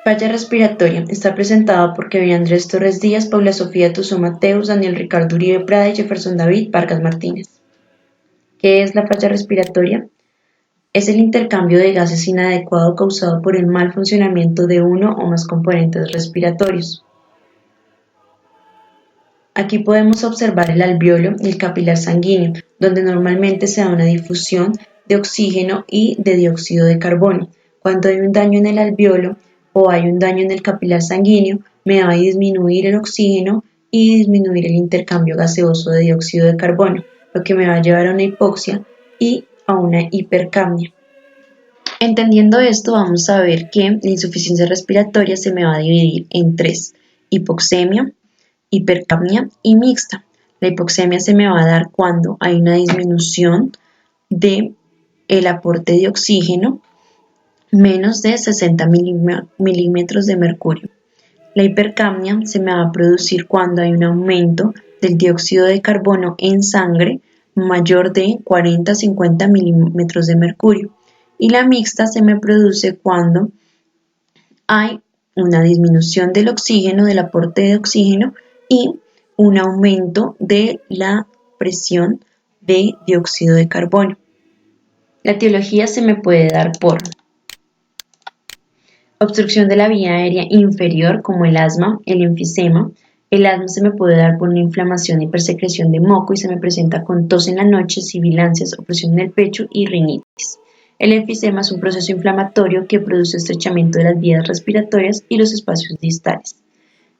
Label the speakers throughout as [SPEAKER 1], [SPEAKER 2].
[SPEAKER 1] Falla respiratoria está presentada por Kevin Andrés Torres Díaz, Paula Sofía Tuzó Mateus, Daniel Ricardo Uribe Prada y Jefferson David Vargas Martínez. ¿Qué es la falla respiratoria? Es el intercambio de gases inadecuado causado por el mal funcionamiento de uno o más componentes respiratorios. Aquí podemos observar el alveolo y el capilar sanguíneo, donde normalmente se da una difusión de oxígeno y de dióxido de carbono. Cuando hay un daño en el alveolo o hay un daño en el capilar sanguíneo, me va a disminuir el oxígeno y disminuir el intercambio gaseoso de dióxido de carbono, lo que me va a llevar a una hipoxia y a una hipercapnia. Entendiendo esto, vamos a ver que la insuficiencia respiratoria se me va a dividir en tres: hipoxemia, hipercapnia y mixta. La hipoxemia se me va a dar cuando hay una disminución de el aporte de oxígeno menos de 60 milímetros de mercurio. La hipercapnia se me va a producir cuando hay un aumento del dióxido de carbono en sangre mayor de 40 a 50 milímetros de mercurio. Y la mixta se me produce cuando hay una disminución del oxígeno, del aporte de oxígeno y un aumento de la presión de dióxido de carbono. La etiología se me puede dar por obstrucción de la vía aérea inferior, como el asma, el enfisema. El asma se me puede dar por una inflamación y hipersecreción de moco y se me presenta con tos en la noche, sibilancias, opresión en el pecho y rinitis. El enfisema es un proceso inflamatorio que produce estrechamiento de las vías respiratorias y los espacios distales,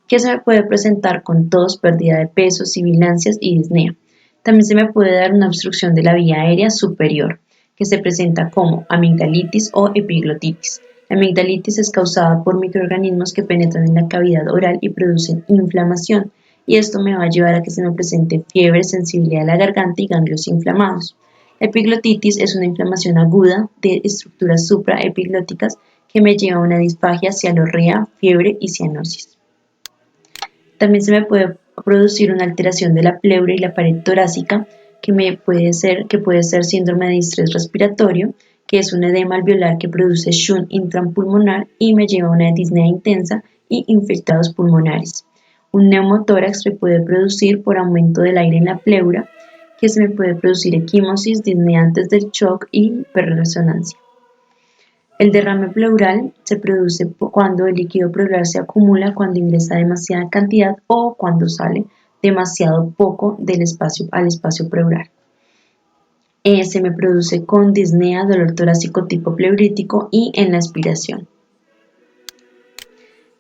[SPEAKER 1] que se me puede presentar con tos, pérdida de peso, sibilancias y disnea. También se me puede dar una obstrucción de la vía aérea superior, que se presenta como amigdalitis o epiglotitis. La amigdalitis es causada por microorganismos que penetran en la cavidad oral y producen inflamación, y esto me va a llevar a que se me presente fiebre, sensibilidad a la garganta y ganglios inflamados. La epiglotitis es una inflamación aguda de estructuras supraepiglóticas que me lleva a una disfagia, cialorrea, fiebre y cianosis. También se me puede producir una alteración de la pleura y la pared torácica, que puede ser síndrome de estrés respiratorio, que es un edema alveolar que produce shunt intrapulmonar y me lleva a una disnea intensa y infiltrados pulmonares. Un neumotórax se puede producir por aumento del aire en la pleura, que se me puede producir equimosis, disnea antes del shock y hiperresonancia. El derrame pleural se produce cuando el líquido pleural se acumula, cuando ingresa demasiada cantidad o cuando sale demasiado poco del espacio al espacio pleural. Se me produce con disnea, dolor torácico tipo pleurítico y en la expiración.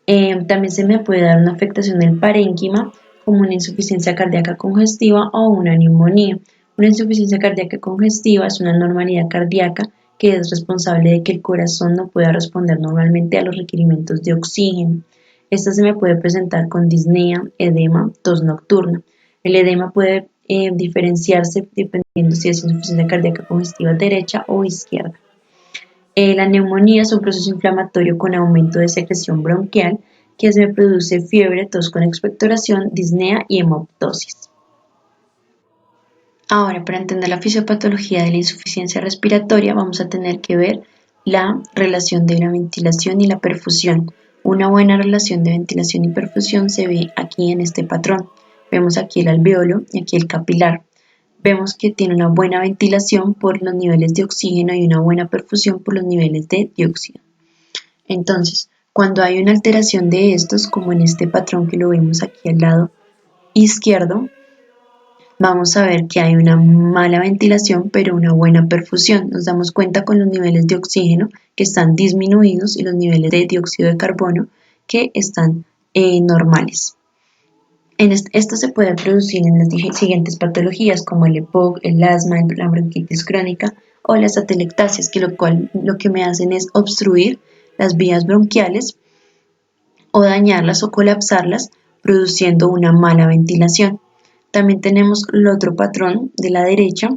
[SPEAKER 1] También se me puede dar una afectación del parénquima, como una insuficiencia cardíaca congestiva o una neumonía. Una insuficiencia cardíaca congestiva es una anormalidad cardíaca que es responsable de que el corazón no pueda responder normalmente a los requerimientos de oxígeno. Esta se me puede presentar con disnea, edema, tos nocturna. El edema puede diferenciarse dependiendo si es insuficiencia cardíaca congestiva derecha o izquierda. La neumonía es un proceso inflamatorio con aumento de secreción bronquial que se produce fiebre, tos con expectoración, disnea y hemoptosis. Ahora, para entender la fisiopatología de la insuficiencia respiratoria, vamos a tener que ver la relación de la ventilación y la perfusión. Una buena relación de ventilación y perfusión se ve aquí en este patrón. Vemos aquí el alveolo y aquí el capilar. Vemos que tiene una buena ventilación por los niveles de oxígeno y una buena perfusión por los niveles de dióxido. Entonces, cuando hay una alteración de estos, como en este patrón que lo vemos aquí al lado izquierdo, vamos a ver que hay una mala ventilación pero una buena perfusión. Nos damos cuenta con los niveles de oxígeno que están disminuidos y los niveles de dióxido de carbono que están normales. Esto se puede producir en las siguientes patologías como el EPOC, el asma, la bronquitis crónica o las atelectasias, que lo que me hacen es obstruir las vías bronquiales o dañarlas o colapsarlas, produciendo una mala ventilación. También tenemos el otro patrón de la derecha,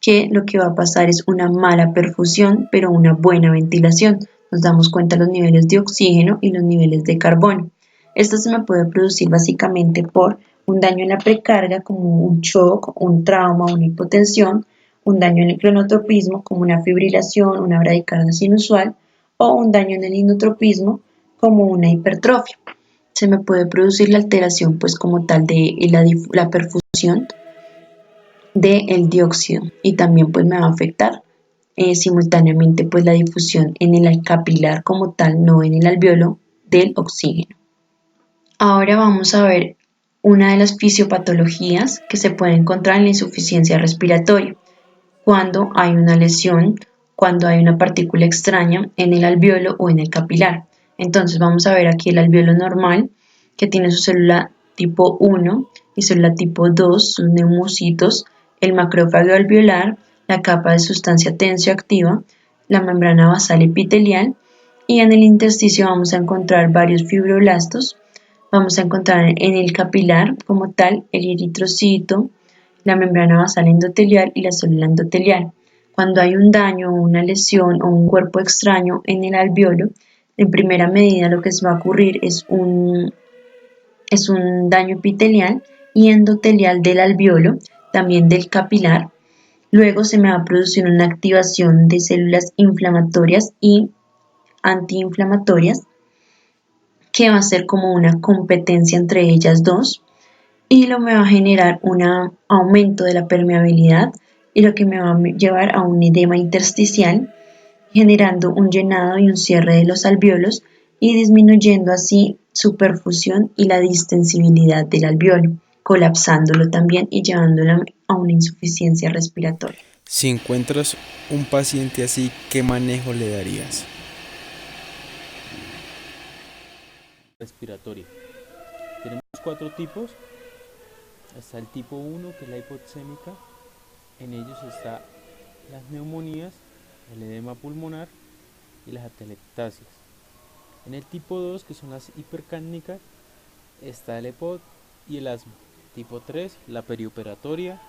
[SPEAKER 1] que lo que va a pasar es una mala perfusión, pero una buena ventilación. Nos damos cuenta de los niveles de oxígeno y los niveles de carbono. Esto se me puede producir básicamente por un daño en la precarga, como un shock, un trauma, una hipotensión, un daño en el cronotropismo, como una fibrilación, una bradicardia inusual, o un daño en el inotropismo, como una hipertrofia. Se me puede producir la alteración pues como tal de la perfusión del dióxido y también pues me va a afectar simultáneamente pues la difusión en el capilar como tal, no en el alveolo del oxígeno. Ahora vamos a ver una de las fisiopatologías que se puede encontrar en la insuficiencia respiratoria, cuando hay una lesión, cuando hay una partícula extraña en el alveolo o en el capilar. Entonces vamos a ver aquí el alveolo normal, que tiene su célula tipo 1 y célula tipo 2, sus neumocitos, el macrófago alveolar, la capa de sustancia tensioactiva, la membrana basal epitelial, y en el intersticio vamos a encontrar varios fibroblastos. Vamos a encontrar en el capilar como tal el eritrocito, la membrana basal endotelial y la célula endotelial. Cuando hay un daño, una lesión o un cuerpo extraño en el alveolo, en primera medida lo que se va a ocurrir es un daño epitelial y endotelial del alveolo, también del capilar. Luego se me va a producir una activación de células inflamatorias y antiinflamatorias, que va a ser como una competencia entre ellas dos, y lo me va a generar un aumento de la permeabilidad y lo que me va a llevar a un edema intersticial, generando un llenado y un cierre de los alveolos y disminuyendo así su perfusión y la distensibilidad del alveolo, colapsándolo también y llevándolo a una insuficiencia respiratoria.
[SPEAKER 2] Si encuentras un paciente así, ¿qué manejo le darías?
[SPEAKER 3] Respiratoria. Tenemos cuatro tipos. Está el tipo 1, que es la hipoxémica. En ellos está las neumonías, el edema pulmonar y las atelectasias. En el tipo 2, que son las hipercánicas, está el EPOC y el asma. Tipo 3, la perioperatoria.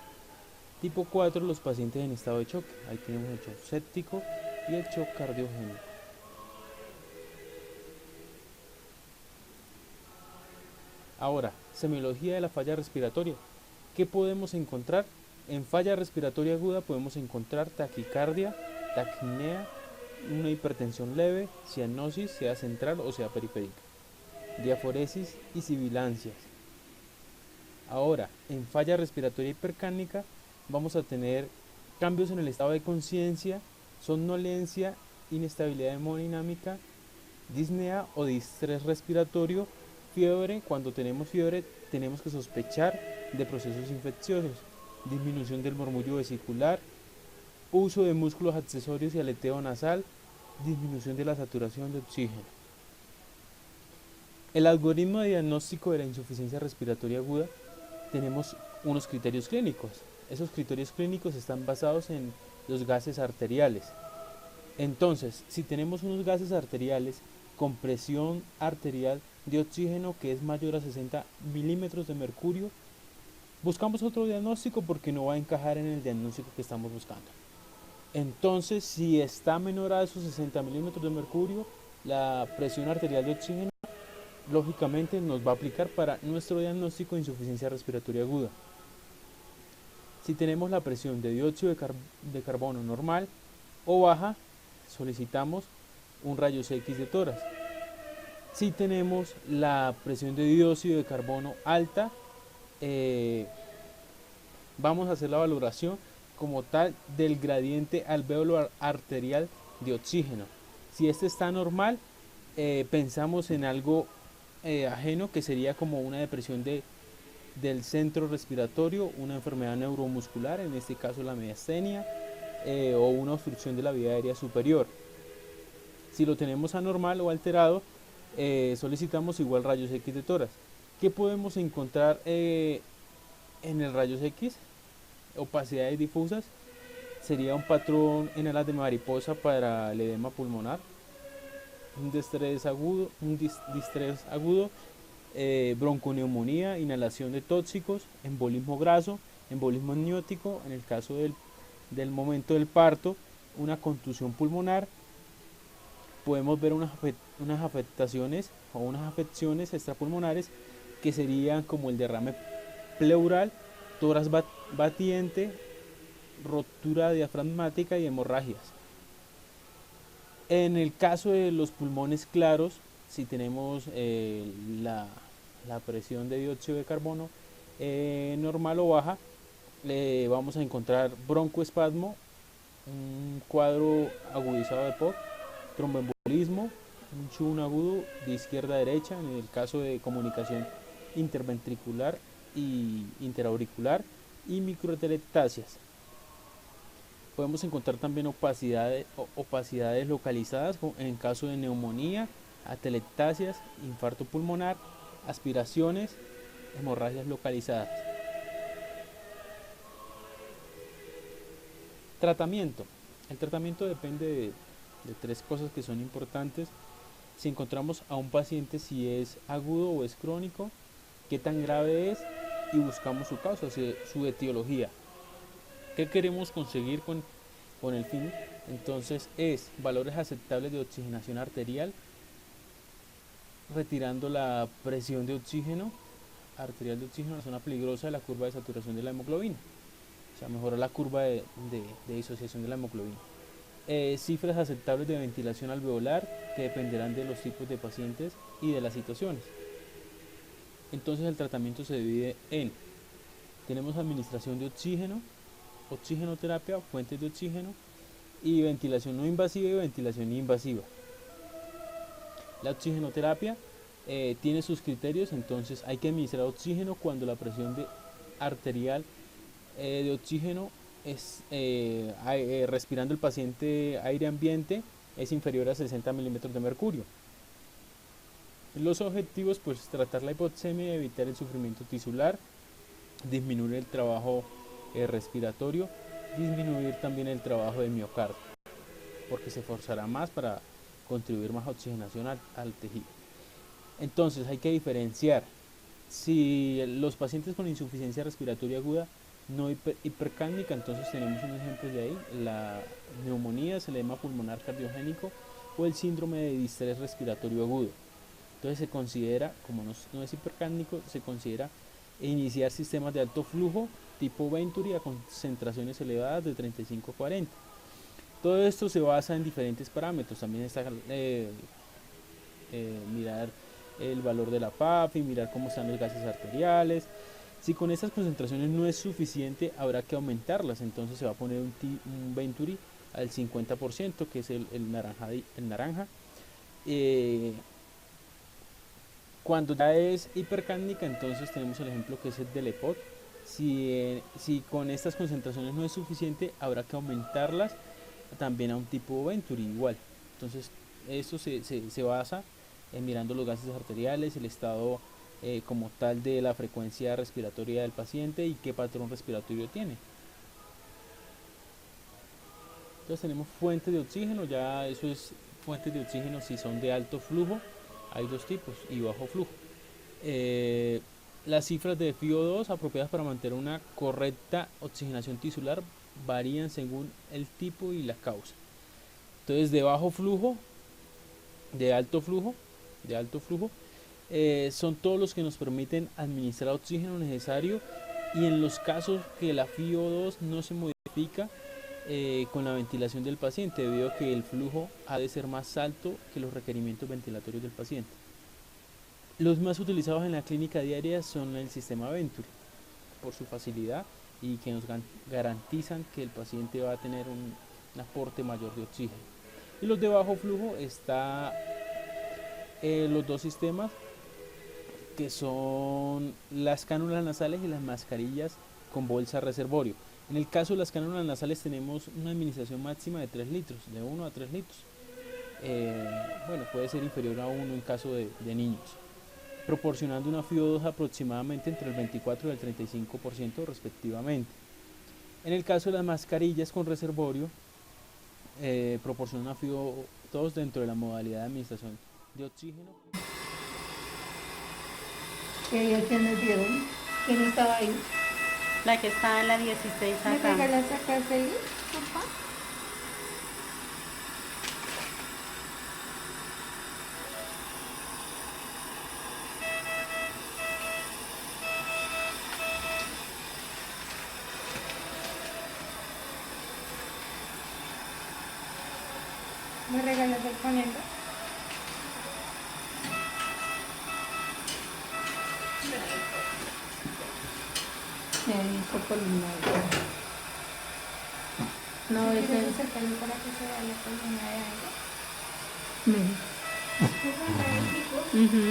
[SPEAKER 3] Tipo 4, los pacientes en estado de shock. Ahí tenemos el shock séptico y el shock cardiogénico. Ahora, semiología de la falla respiratoria. ¿Qué podemos encontrar? En falla respiratoria aguda podemos encontrar taquicardia, taquipnea, una hipertensión leve, cianosis, sea central o sea periférica, diaforesis y sibilancias. Ahora, en falla respiratoria hipercánica vamos a tener cambios en el estado de conciencia, somnolencia, inestabilidad hemodinámica, disnea o distrés respiratorio, fiebre. Cuando tenemos fiebre tenemos que sospechar de procesos infecciosos, disminución del murmullo vesicular, uso de músculos accesorios y aleteo nasal, disminución de la saturación de oxígeno. El algoritmo de diagnóstico de la insuficiencia respiratoria aguda, tenemos unos criterios clínicos. Esos criterios clínicos están basados en los gases arteriales. Entonces, si tenemos unos gases arteriales con presión arterial de oxígeno que es mayor a 60 milímetros de mercurio, buscamos otro diagnóstico porque no va a encajar en el diagnóstico que estamos buscando. Entonces, si está menor a esos 60 milímetros de mercurio, la presión arterial de oxígeno lógicamente nos va a aplicar para nuestro diagnóstico de insuficiencia respiratoria aguda. Si tenemos la presión de dióxido de carbono normal o baja, solicitamos un rayos X de tórax. Si tenemos la presión de dióxido de carbono alta, vamos a hacer la valoración como tal del gradiente alveolo arterial de oxígeno. Si este está normal, pensamos en algo ajeno, que sería como una depresión del centro respiratorio, una enfermedad neuromuscular, en este caso la miastenia, o una obstrucción de la vía aérea superior. Si lo tenemos anormal o alterado, solicitamos igual rayos X de tórax. ¿Qué podemos encontrar en el rayos X? Opacidades difusas, sería un patrón en alas de mariposa para el edema pulmonar, un distrés agudo, bronconeumonía, inhalación de tóxicos, embolismo graso, embolismo amniótico, en el caso del momento del parto, una contusión pulmonar. Podemos ver unas afectaciones o unas afecciones extrapulmonares que serían como el derrame pleural, tórax batiente, rotura diafragmática y hemorragias. En el caso de los pulmones claros, si tenemos la presión de dióxido de carbono normal o baja, vamos a encontrar broncoespasmo, un cuadro agudizado de POC, tromboembolismo, un shunt agudo de izquierda a derecha en el caso de comunicación interventricular y interauricular, y microtelectasias. Podemos encontrar también opacidades localizadas en caso de neumonía, atelectasias, infarto pulmonar, aspiraciones, hemorragias localizadas. Tratamiento. El tratamiento depende de tres cosas que son importantes. Si encontramos a un paciente, si es agudo o es crónico, qué tan grave es, y buscamos su causa, su etiología. ¿Qué queremos conseguir con el fin? Entonces es valores aceptables de oxigenación arterial, retirando la presión de oxígeno arterial de oxígeno en la zona peligrosa de la curva de saturación de la hemoglobina. O sea, mejorar la curva de disociación de la hemoglobina. Cifras aceptables de ventilación alveolar, que dependerán de los tipos de pacientes y de las situaciones. Entonces el tratamiento se divide en, tenemos administración de oxígeno, oxigenoterapia, fuentes de oxígeno, y ventilación no invasiva y ventilación invasiva. La oxigenoterapia tiene sus criterios, entonces hay que administrar oxígeno cuando la presión arterial de oxígeno es respirando el paciente aire ambiente es inferior a 60 milímetros de mercurio. Los objetivos, pues tratar la hipoxemia, evitar el sufrimiento tisular, disminuir el trabajo respiratorio, disminuir también el trabajo del miocardio, porque se forzará más para contribuir más oxigenación al tejido. Entonces hay que diferenciar si los pacientes con insuficiencia respiratoria aguda no hipercápnica, entonces tenemos unos ejemplos de ahí, la neumonía, el edema pulmonar cardiogénico o el síndrome de distrés respiratorio agudo. Entonces se considera, como no es hipercápnico, se considera iniciar sistemas de alto flujo tipo Venturi a concentraciones elevadas de 35 a 40. Todo esto se basa en diferentes parámetros. También está mirar el valor de la PAFI, mirar cómo están los gases arteriales. Si con estas concentraciones no es suficiente, habrá que aumentarlas. Entonces se va a poner un Venturi al 50%, que es el naranja. Cuando ya es hipercápnica, entonces tenemos el ejemplo que es el del EPOC. Si con estas concentraciones no es suficiente, habrá que aumentarlas también a un tipo Venturi igual. Entonces esto se basa en mirando los gases arteriales, el estado como tal de la frecuencia respiratoria del paciente y qué patrón respiratorio tiene. Entonces tenemos fuentes de oxígeno, ya eso es fuentes de oxígeno si son de alto flujo, hay dos tipos, y bajo flujo. Las cifras de FiO2 apropiadas para mantener una correcta oxigenación tisular varían según el tipo y la causa. Entonces de bajo flujo, de alto flujo, son todos los que nos permiten administrar oxígeno necesario, y en los casos que la FiO2 no se modifica con la ventilación del paciente, debido a que el flujo ha de ser más alto que los requerimientos ventilatorios del paciente. Los más utilizados en la clínica diaria son el sistema Venturi, por su facilidad y que nos garantizan que el paciente va a tener un aporte mayor de oxígeno. Y los de bajo flujo está los dos sistemas, que son las cánulas nasales y las mascarillas con bolsa reservorio. En el caso de las cánulas nasales tenemos una administración máxima de 3 litros, de 1 a 3 litros. Puede ser inferior a 1 en caso de niños, proporcionando una FiO2 aproximadamente entre el 24 y el 35% respectivamente. En el caso de las mascarillas con reservorio, proporciona una FiO2 dentro de la modalidad de administración de oxígeno.
[SPEAKER 4] ¿Quiénes vieron? ¿Quién estaba ahí?
[SPEAKER 5] La que está en la 16
[SPEAKER 4] ¿Me
[SPEAKER 5] acá.
[SPEAKER 4] regalas acá, Feli, por favor? ¿Me regalas el panel? Me hizo columna de aire. No,
[SPEAKER 6] ¿Qué
[SPEAKER 4] ese
[SPEAKER 6] se
[SPEAKER 4] es
[SPEAKER 6] usa el pelo para que se vea la columna de aire?
[SPEAKER 4] me.
[SPEAKER 6] ¿Es verdad, chico?
[SPEAKER 4] Ujú.